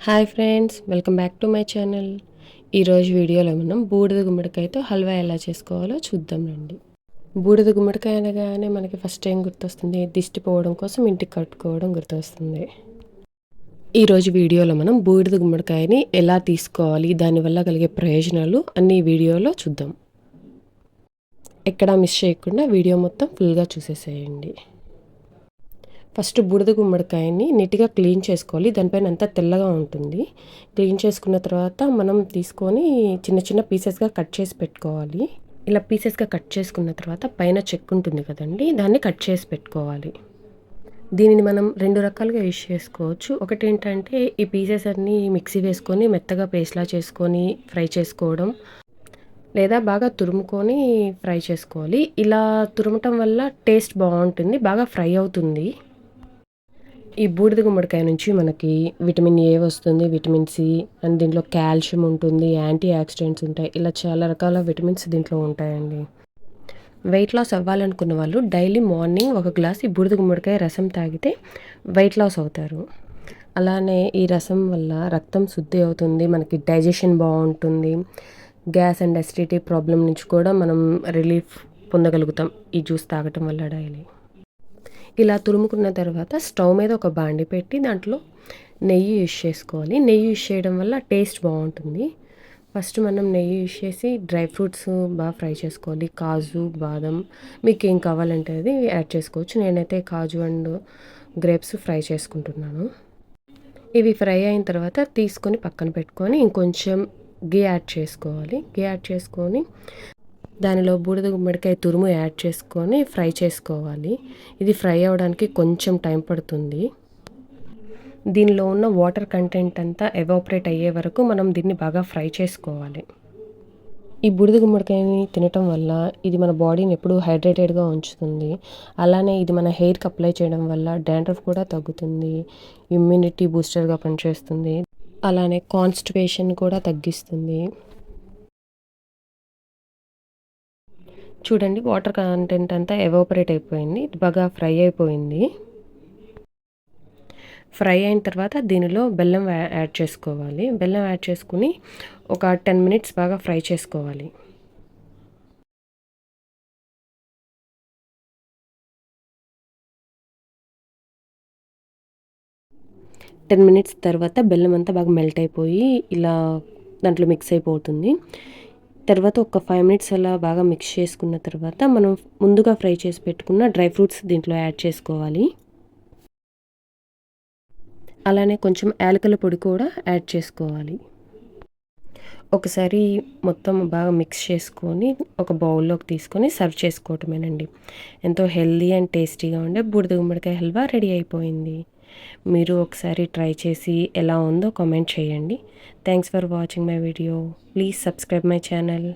Hi friends, welcome back to my channel. ఈరోజు వీడియోలో మనం బూడిద గుమ్మడికాయతో హల్వా ఎలా చేసుకోవాలో చూద్దాం రండి. బూడిద గుమ్మడికాయ అనగానే మనకి ఫస్ట్ ఏం గుర్తొస్తుంది? దిష్టి పోవడం కోసం ఇంటికి కట్టుకోవడం గుర్తొస్తుంది. ఈరోజు వీడియోలో మనం బూడిద గుమ్మడికాయని ఎలా తీసుకోవాలి, దానివల్ల కలిగే ప్రయోజనాలు అన్ని వీడియోలో చూద్దాం. ఎక్కడా మిస్ చేయకుండా వీడియో మొత్తం ఫుల్గా చూసేసేయండి. ఫస్ట్ బూడిద గుమ్మడికాయని నీట్గా క్లీన్ చేసుకోవాలి. దానిపైన అంతా తెల్లగా ఉంటుంది. క్లీన్ చేసుకున్న తర్వాత మనం తీసుకొని చిన్న చిన్న పీసెస్గా కట్ చేసి పెట్టుకోవాలి. ఇలా పీసెస్గా కట్ చేసుకున్న తర్వాత పైన చెక్కు ఉంటుంది కదండి, దాన్ని కట్ చేసి పెట్టుకోవాలి. దీనిని మనం 2 రకాలుగా యూజ్ చేసుకోవచ్చు. ఒకటి ఏంటంటే ఈ పీసెస్ అన్నీ మిక్సీ వేసుకొని మెత్తగా పేస్ట్లా చేసుకొని ఫ్రై చేసుకోవడం, లేదా బాగా తురుముకొని ఫ్రై చేసుకోవాలి. ఇలా తురమటం వల్ల టేస్ట్ బాగుంటుంది, బాగా ఫ్రై అవుతుంది. ఈ బూడిద గుమ్మడికాయ నుంచి మనకి విటమిన్ ఏ వస్తుంది, విటమిన్ సి, అండ్ దీంట్లో కాల్షియం ఉంటుంది, యాంటీ ఆక్సిడెంట్స్ ఉంటాయి. ఇలా చాలా రకాల విటమిన్స్ దీంట్లో ఉంటాయండి. వెయిట్ లాస్ అవ్వాలనుకున్న వాళ్ళు డైలీ మార్నింగ్ ఒక గ్లాస్ ఈ బూడిద గుమ్మడికాయ రసం తాగితే వెయిట్ లాస్ అవుతారు. అలానే ఈ రసం వల్ల రక్తం శుద్ధి అవుతుంది, మనకి డైజెషన్ బాగుంటుంది, గ్యాస్ అండ్ అసిడిటీ ప్రాబ్లం నుంచి కూడా మనం రిలీఫ్ పొందగలుగుతాం ఈ జ్యూస్ తాగటం వల్ల డైలీ. ఇలా తురుముకున్న తర్వాత స్టవ్ మీద ఒక బాండి పెట్టి దాంట్లో నెయ్యి యూజ్ చేసుకోవాలి. నెయ్యి యూజ్ చేయడం వల్ల టేస్ట్ బాగుంటుంది. ఫస్ట్ మనం నెయ్యి యూజ్ చేసి డ్రై ఫ్రూట్స్ బాగా ఫ్రై చేసుకోవాలి. కాజు, బాదం, మీకు ఏం కావాలంటే అది యాడ్ చేసుకోవచ్చు. నేనైతే కాజు అండ్ గ్రేప్స్ ఫ్రై చేసుకుంటున్నాను. ఇవి ఫ్రై అయిన తర్వాత తీసుకొని పక్కన పెట్టుకొని ఇంకొంచెం గీ యాడ్ చేసుకోవాలి. గీ యాడ్ చేసుకొని దానిలో బూడిద గుమ్మడికాయ తురుము యాడ్ చేసుకొని ఫ్రై చేసుకోవాలి. ఇది ఫ్రై అవ్వడానికి కొంచెం టైం పడుతుంది. దీనిలో ఉన్న వాటర్ కంటెంట్ అంతా ఎవాపరేట్ అయ్యే వరకు మనం దీన్ని బాగా ఫ్రై చేసుకోవాలి. ఈ బూడిద గుమ్మడికాయని తినటం వల్ల ఇది మన బాడీని ఎప్పుడూ హైడ్రేటెడ్గా ఉంచుతుంది. అలానే ఇది మన హెయిర్కి అప్లై చేయడం వల్ల డాండ్రఫ్ కూడా తగ్గుతుంది, ఇమ్యూనిటీ బూస్టర్గా పనిచేస్తుంది, అలానే కాన్స్టిపేషన్ కూడా తగ్గిస్తుంది. చూడండి, వాటర్ కంటెంట్ అంతా ఎవాపరేట్ అయిపోయింది, బాగా ఫ్రై అయిపోయింది. ఫ్రై అయిన తర్వాత దీనిలో బెల్లం యాడ్ చేసుకోవాలి. బెల్లం యాడ్ చేసుకుని ఒక 10 మినిట్స్ బాగా ఫ్రై చేసుకోవాలి. మినిట్స్ తర్వాత బెల్లం అంతా బాగా మెల్ట్ అయిపోయి ఇలా దాంట్లో మిక్స్ అయిపోతుంది. తర్వాత ఒక 5 మినిట్స్ అలా బాగా మిక్స్ చేసుకున్న తర్వాత మనం ముందుగా ఫ్రై చేసి పెట్టుకున్న డ్రై ఫ్రూట్స్ దీంట్లో యాడ్ చేసుకోవాలి. అలానే కొంచెం యాలకుల పొడి కూడా యాడ్ చేసుకోవాలి. ఒకసారి మొత్తం బాగా మిక్స్ చేసుకొని ఒక బౌల్లోకి తీసుకొని సర్వ్ చేసుకోవటమేనండి. ఎంతో హెల్దీ అండ్ టేస్టీగా ఉండే బూడిద గుమ్మడికాయ హల్వా రెడీ అయిపోయింది. మీరు ఒకసారి ట్రై చేసి ఎలా ఉందో కామెంట్ చేయండి. Thanks for watching my video. Please subscribe my channel.